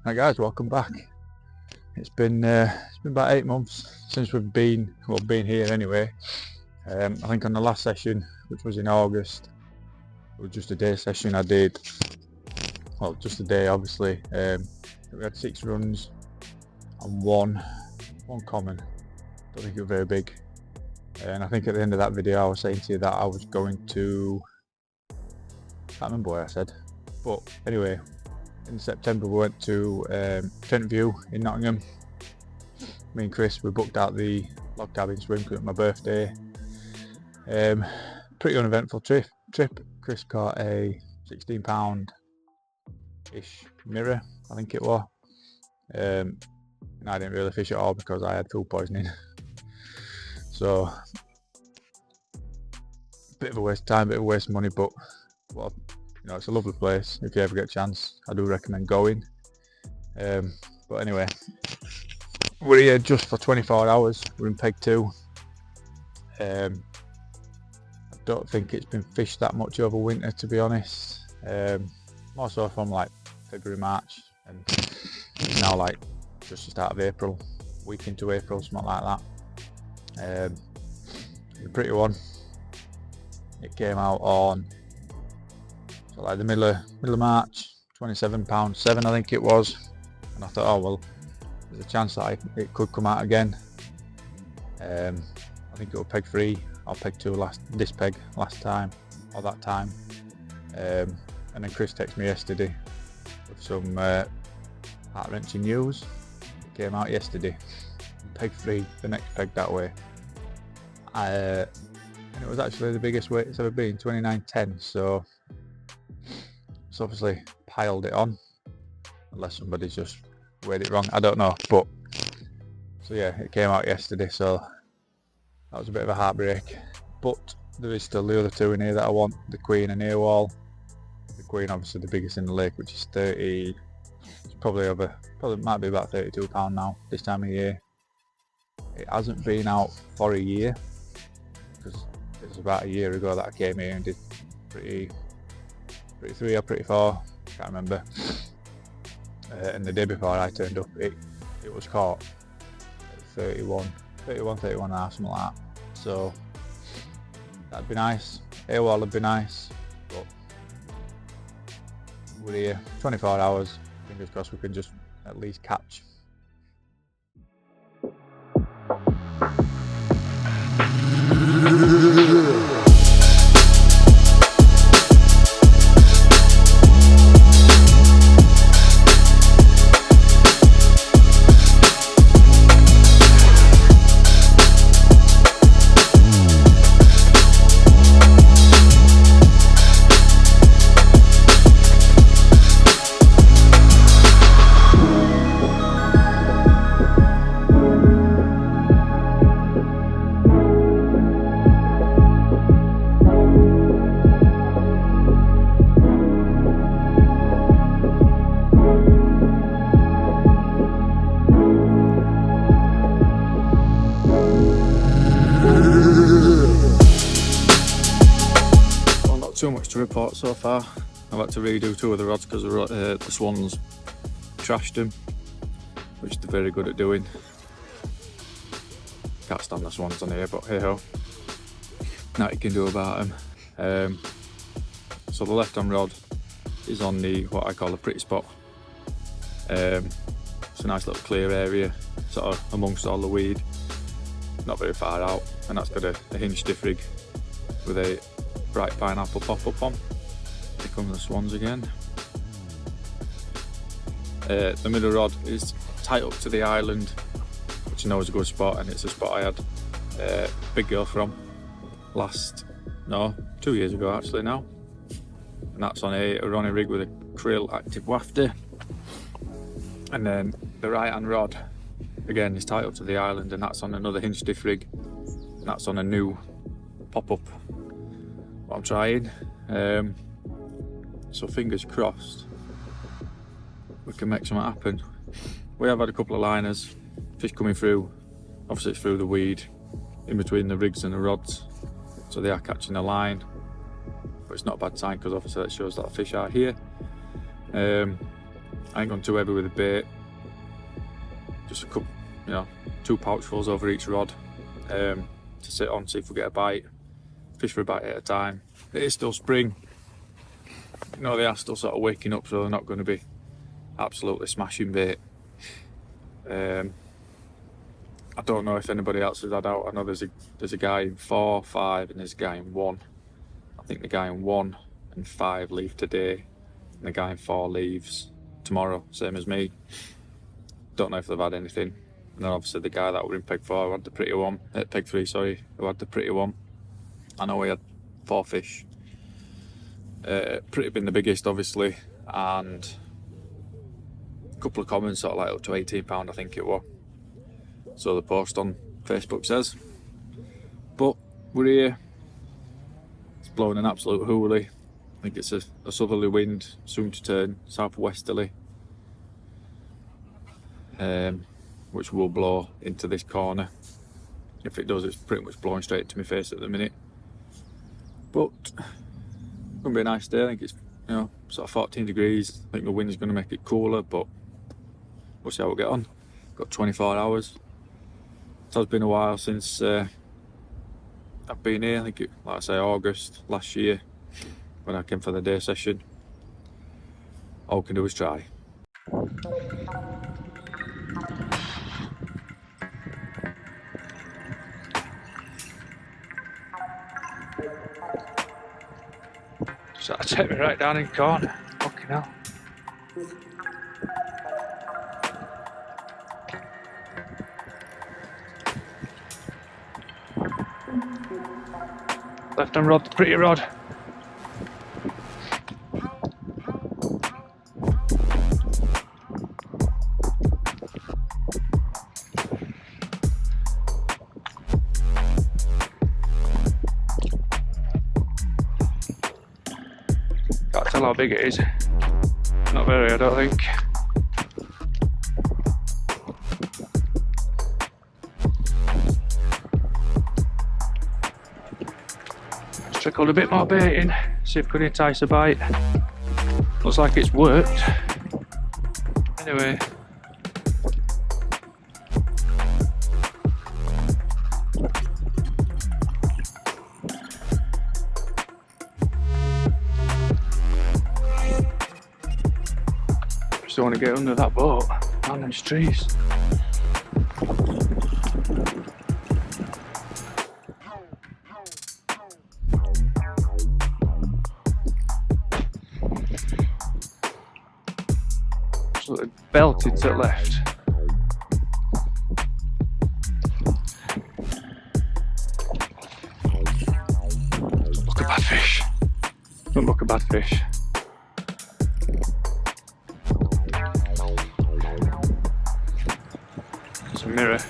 Hi guys, welcome back. It's been about 8 months since we've been here anyway. I think on the last session, which was in August, it was just a day session I did. Well, just a day obviously. We had 6 runs and one common. Don't think it was very big. And I think at the end of that video I was saying to you that I was going to, can't remember what I said, but anyway, in September we went to Trent View in Nottingham. Me and Chris, we booked out the log cabin swim because it was my birthday. Pretty uneventful trip. Chris caught a 16-pound-ish mirror, I think it was. And I didn't really fish at all because I had food poisoning. So, bit of a waste of time, bit of a waste of money, but well, you know, it's a lovely place. If you ever get a chance, I do recommend going. But anyway, we're here just for 24 hours. We're in Peg 2. I don't think it's been fished that much over winter, to be honest. More so from like February, March, and it's now like just the start of April, week into April, something like that. A pretty one. It came out on like the middle of March, 27.7 I think it was, and I thought, oh well, there's a chance that it could come out again. I think it was peg 3 or peg 2 last time, or that time. And then Chris texted me yesterday with some heart-wrenching news. It came out yesterday. Peg 3, the next peg that way. And it was actually the biggest weight it's ever been, 29.10. So it's obviously piled it on, unless somebody's just weighed it wrong, I don't know. But so yeah, it came out yesterday, so that was a bit of a heartbreak. But there is still the other 2 in here that I want, the Queen and Earwall. The Queen obviously the biggest in the lake, which is 30, it's probably might be about 32 pound now this time of year. It hasn't been out for a year, because it was about a year ago that I came here and did pretty 3 or pretty 4, can't remember. And the day before I turned up, it was caught at 31 and a half, something like that. So that'd be nice. AWOL would be nice, but we're here 24 hours. Fingers crossed we can just at least catch. Too much to report so far. I've had to redo 2 of the rods because the swans trashed them, which they're very good at doing. Can't stand the swans on here, but hey ho, nothing you can do about them. So the left hand rod is on the what I call a pretty spot. It's a nice little clear area, sort of amongst all the weed, not very far out, and that's got a hinge stiff rig with a bright pineapple pop-up on. Here come the swans again. The middle rod is tight up to the island, which I know is a good spot, and it's a spot I had Big Girl from 2 years ago actually now. And that's on a running rig with a krill active wafter. And then the right hand rod again is tight up to the island, and that's on another hinge stiff rig, and that's on a new pop-up. What I'm trying, so fingers crossed we can make something happen. We have had a couple of liners, fish coming through, obviously it's through the weed in between the rigs and the rods, so they are catching a line, but it's not a bad sign because obviously that shows that fish are here. I ain't gone too heavy with the bait. Just a couple, 2 pouchfuls over each rod to sit on, see if we get a bite. Fish for a bite at a time. It is still spring. They are still sort of waking up, so they're not going to be absolutely smashing bait. I don't know if anybody else has had out. I know there's a guy in 4, 5, and there's a guy in 1. I think the guy in 1 and 5 leave today, and the guy in 4 leaves tomorrow, same as me. Don't know if they've had anything. And then obviously the guy that were in peg 4 who had the pretty one, peg 3, sorry, who had the pretty one. I know he had 4 fish. Pretty been the biggest, obviously, and a couple of comments sort of like up to £18, I think it was. So the post on Facebook says. But we're here. It's blowing an absolute hoolie. I think it's a southerly wind, soon to turn southwesterly, which will blow into this corner. If it does, it's pretty much blowing straight into my face at the minute. But it's gonna be a nice day. I think it's sort of 14 degrees. I think the wind's gonna make it cooler, but we'll see how we get on. Got 24 hours. It has been a while since I've been here. I think like I say, August last year when I came for the day session. All we can do is try. So I take me right down in the corner. Fucking hell. Left hand rod, the pretty rod. Can't tell how big it is. Not very, I don't think. Trickled a bit more bait in, see if we can entice a bite. Looks like it's worked. Anyway. Just don't want to get under that boat, down those trees. Belted to the left. Look a bad fish. Don't look a bad fish. It's a mirror.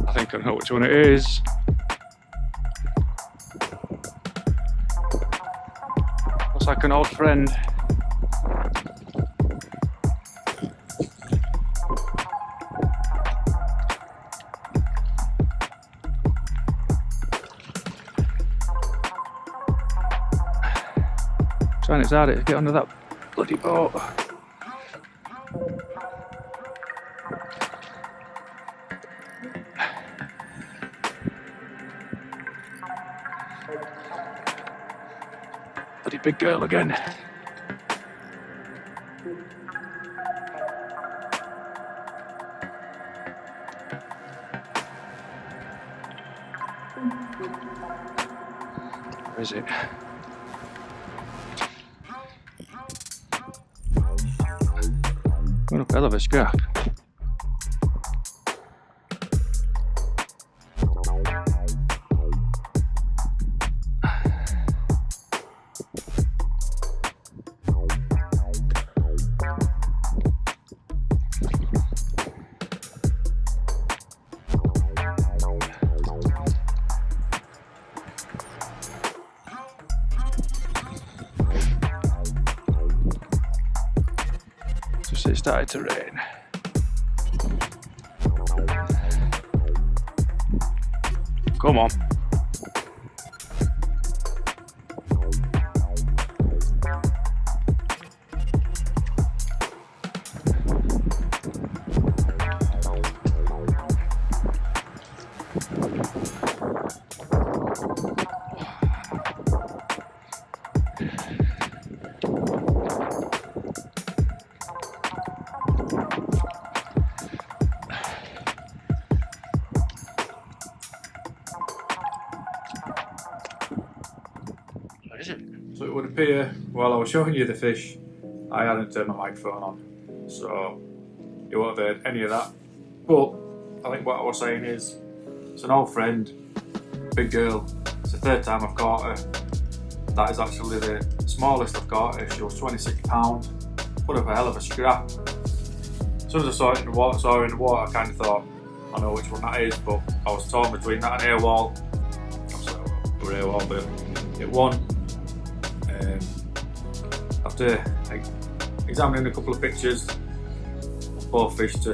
I think I know which one it is. Looks like an old friend. Trying its hardest to get under that bloody boat. Bloody big girl again. Where is it? What a hell of a scrap. started to rain. Come on. So it would appear while I was showing you the fish, I hadn't turned my microphone on, so you won't have heard any of that. But I think what I was saying is, it's an old friend, big girl. It's the third time I've caught her. That is actually the smallest I've caught her. She was 26 pounds. Put up a hell of a scrap. As soon as I saw her in the water, I kind of thought, I know which one that is, but I was torn between that and air wall. Or air wall, but it won. After examining a couple of pictures of both fish to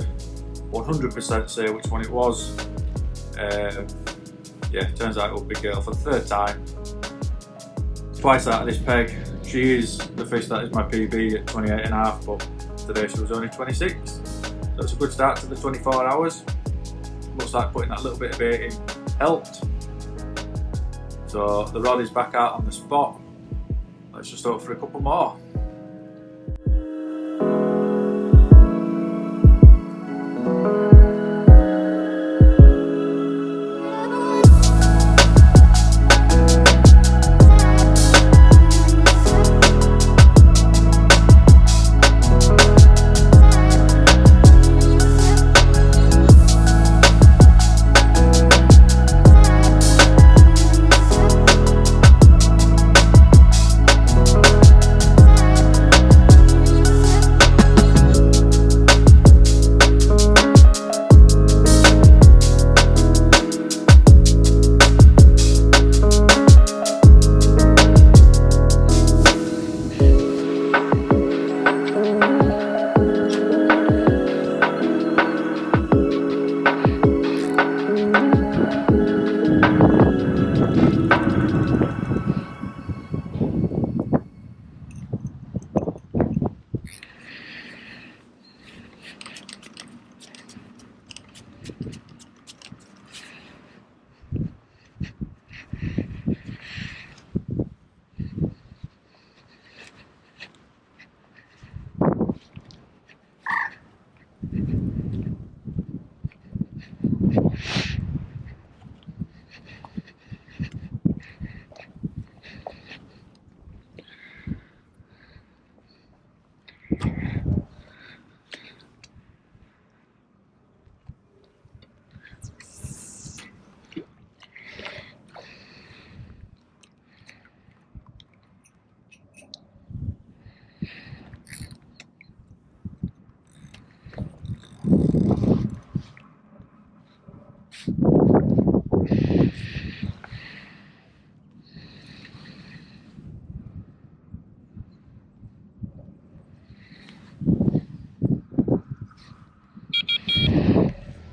100% say which one it was, yeah, turns out it was Big Girl for the third time. Twice out of this peg. She is the fish that is my PB at 28.5, but today she was only 26. So it's a good start to the 24 hours. Looks like putting that little bit of bait in helped. So the rod is back out on the spot. Let's just hope for a couple more.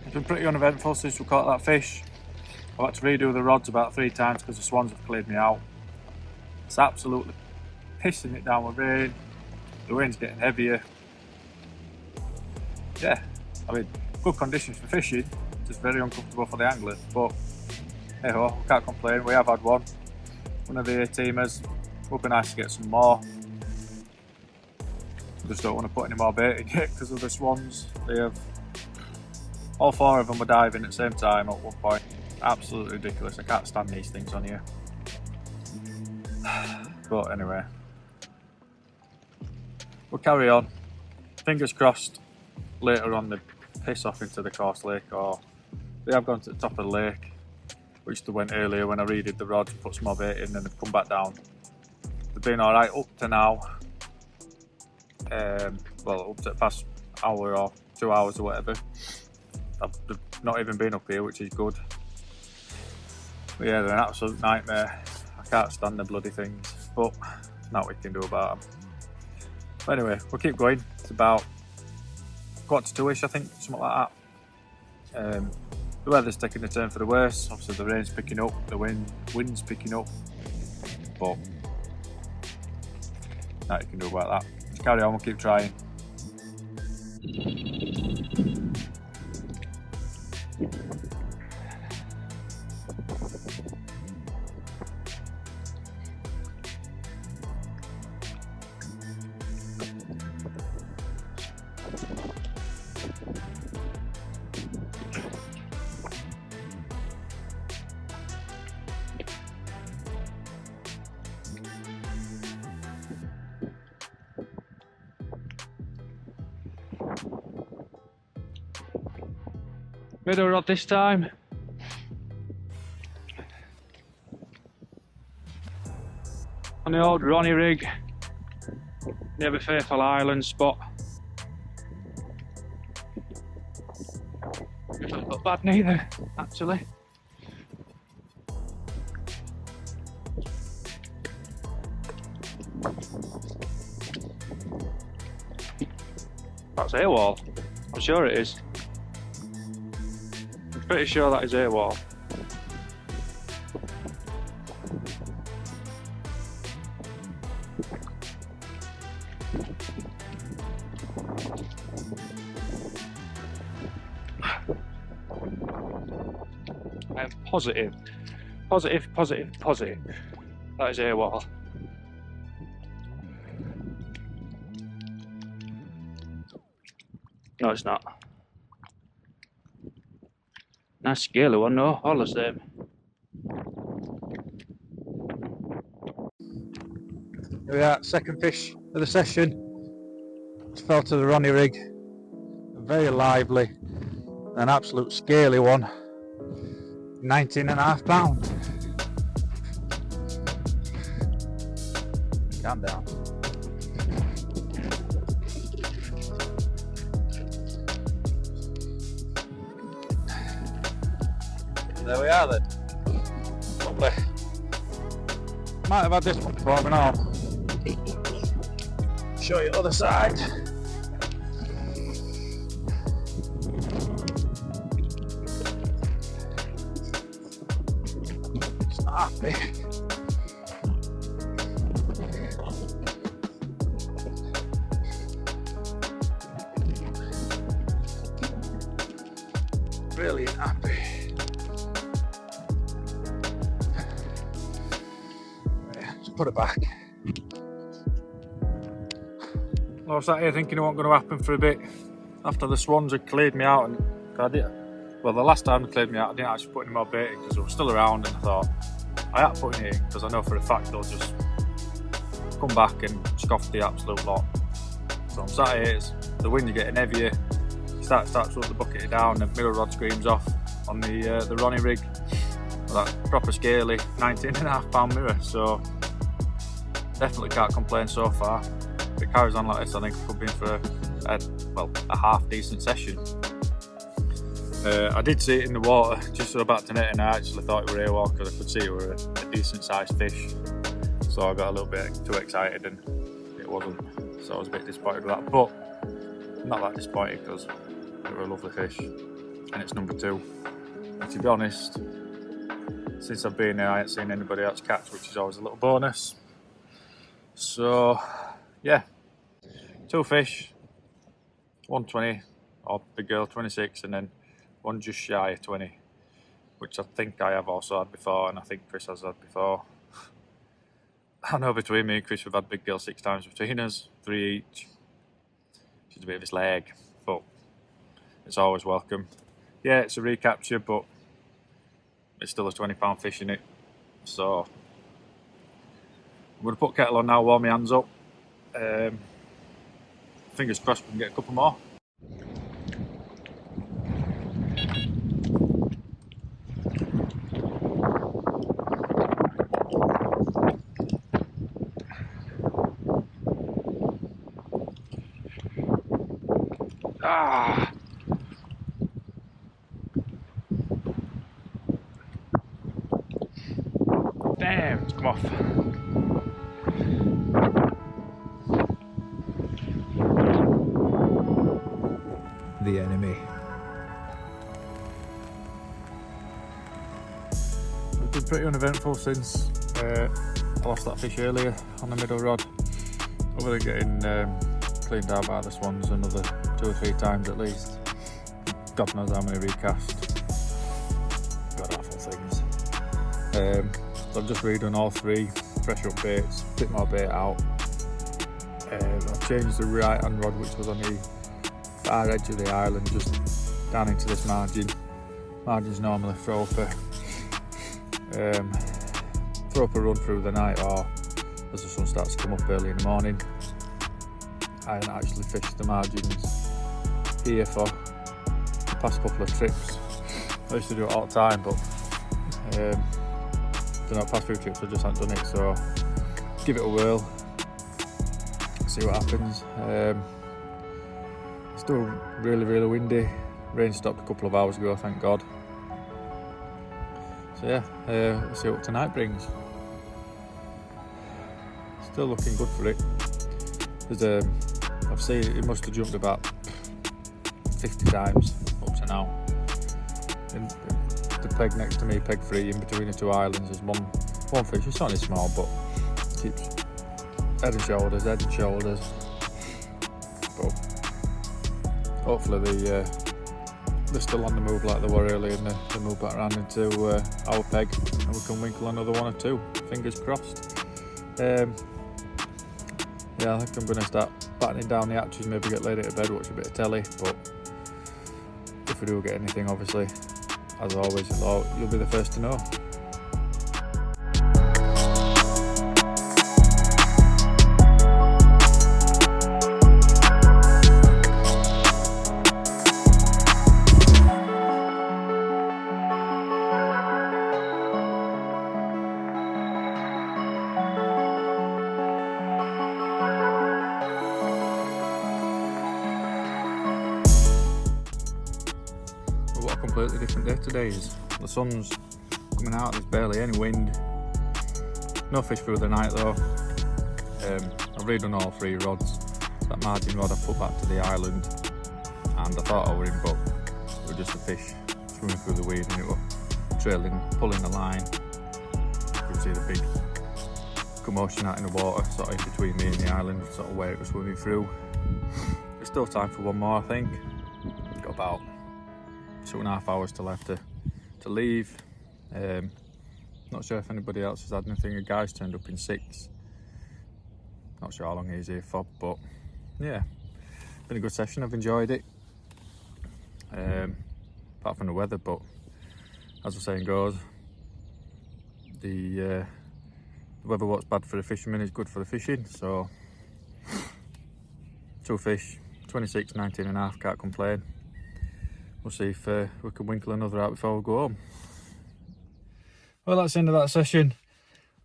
It's been pretty uneventful since we caught that fish. I've had to redo the rods about 3 times because the swans have cleared me out. It's absolutely pissing it down with rain. The wind's getting heavier. Yeah, I mean, good conditions for fishing, just very uncomfortable for the angler, but hey ho, we can't complain. We have had one of the A-teamers. Would be nice to get some more. Just don't want to put any more bait in yet because of the swans. They have, all 4 of them were diving at the same time at one point. Absolutely ridiculous. I can't stand these things on here. But anyway, we'll carry on. Fingers crossed later on they piss off into the course lake, or they have gone to the top of the lake, which they went earlier when I redid the rods, put some more bait in, and they've come back down. They've been alright up to now. Well, up to the past hour or 2 hours or whatever. They've not even been up here, which is good. But yeah, they're an absolute nightmare. I can't stand the bloody things, but there's not what we can do about them. But anyway, we'll keep going. It's about 1/4-2-ish, I think, something like that. The weather's taking a turn for the worse. Obviously the rain's picking up, the wind's picking up, but nothing you can do about that. Just carry on, we'll keep trying. Middle rod this time. On the old Ronnie rig, near the Faithful Island spot. Doesn't look bad neither, actually. That's AWOL. I'm sure it is. Pretty sure that is AWOL. I am positive. Positive. That is AWOL. No, it's not. Nice scaly one, no, all the same. Here we are, second fish of the session. Just fell to the Ronnie rig. Very lively, an absolute scaly one. 19.5 pounds. Calm down. There we are then. Lovely. Might have had this one before, but no. Show you the other side. It's not happy. Really happy. Put it back. I was sat here thinking it wasn't going to happen for a bit after the swans had cleared me out, and well, the last time they cleared me out I didn't actually put any more bait in because they were still around, and I thought I had to put it in because I know for a fact they'll just come back and scoff the absolute lot. So I'm sat here, it's the wind is getting heavier, starts to put the bucket down, and mirror rod screams off on the Ronnie rig. Well, that proper scaly 19.5 pound mirror, so definitely can't complain so far. If it carries on like this, I think it could be in for a half decent session. I did see it in the water just about to net, and I actually thought it were AWOL because I could see it were a decent sized fish. So I got a little bit too excited and it wasn't. So I was a bit disappointed with that, but I'm not that disappointed because they were a lovely fish, and it's number 2. And to be honest, since I've been here, I haven't seen anybody else catch, which is always a little bonus. So, yeah, 2 fish, 120, or big girl 26, and then one just shy of 20, which I think I have also had before, and I think Chris has had before. I know between me and Chris we've had big girl 6 times between us, 3 each. She's a bit of his leg, but it's always welcome. Yeah, it's a recapture, but it's still a £20 fish in it, so I'm going to put kettle on now, warm my hands up. Fingers crossed we can get a couple more. Ah! Damn, it's come off. the enemy. It's been pretty uneventful since I lost that fish earlier on the middle rod. Other than getting cleaned out by the swans another 2 or 3 times at least. God knows how many recasts. God awful things. So I've just redone all 3, fresh up baits, bit more bait out. I've changed the right hand rod, which was on the far edge of the island, just down into this margin. Margins normally throw up a run through the night, or as the sun starts to come up early in the morning. I haven't actually fished the margins here for the past couple of trips. I used to do it all the time, but the past few trips I just haven't done it, so give it a whirl, see what happens. It's still really windy. Rain stopped a couple of hours ago, thank God. So yeah, let's see what tonight brings. Still looking good for it. There's I've seen it must have jumped about 50 times up to now. And the peg next to me, peg 3, in between the 2 islands, there's one fish. It's only small, but keeps head and shoulders. But hopefully they're still on the move like they were earlier, and they move back around into our peg, and we can winkle another 1 or 2. Fingers crossed. Yeah, I think I'm going to start battening down the hatches, maybe get laid to bed, watch a bit of telly. But if we do get anything, obviously, as always, you'll be the first to know. What a completely different day today is. The sun's coming out, there's barely any wind. No fish through the night though. I've redone all 3 rods. That margin rod I put back to the island, and I thought I were in, but it was just a fish swimming through the weed, and it was trailing, pulling the line. You could see the big commotion out in the water, sort of in between me and the island, sort of where it was swimming through. There's still time for 1 more, I think. Got about 2.5 hours till I have to leave. Not sure if anybody else has had anything. A guy's turned up in 6. Not sure how long he's here for, but yeah, been a good session. I've enjoyed it. Apart from the weather, but as the saying goes, the weather what's bad for the fishermen is good for the fishing. So 2 fish, 26, 19.5, can't complain. We'll see if we can winkle another out before we go home. Well, that's the end of that session.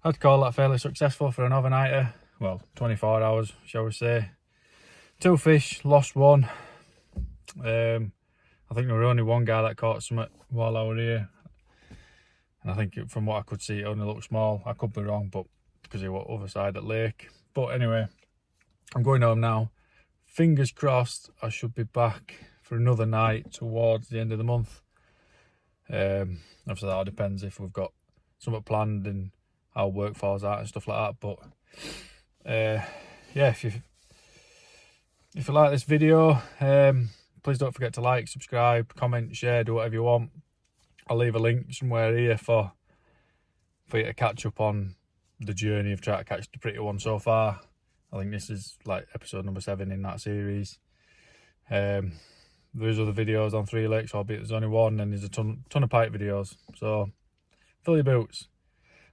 I'd call that fairly successful for an overnighter. Well, 24 hours, shall we say. 2 fish, lost 1. I think there were only 1 guy that caught something while I were here. And I think from what I could see, it only looked small. I could be wrong, but because he was other side of the lake. But anyway, I'm going home now. Fingers crossed I should be back for another night towards the end of the month. Obviously that all depends if we've got something planned and how work falls out and stuff like that. But yeah, if you like this video, please don't forget to like, subscribe, comment, share, do whatever you want. I'll leave a link somewhere here for you to catch up on the journey of trying to catch the pretty one so far. I think this is like episode number 7 in that series. There's other videos on 3 lakes, albeit there's only 1, and there's a ton of pike videos. So fill your boots.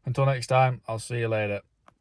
Until next time, I'll see you later.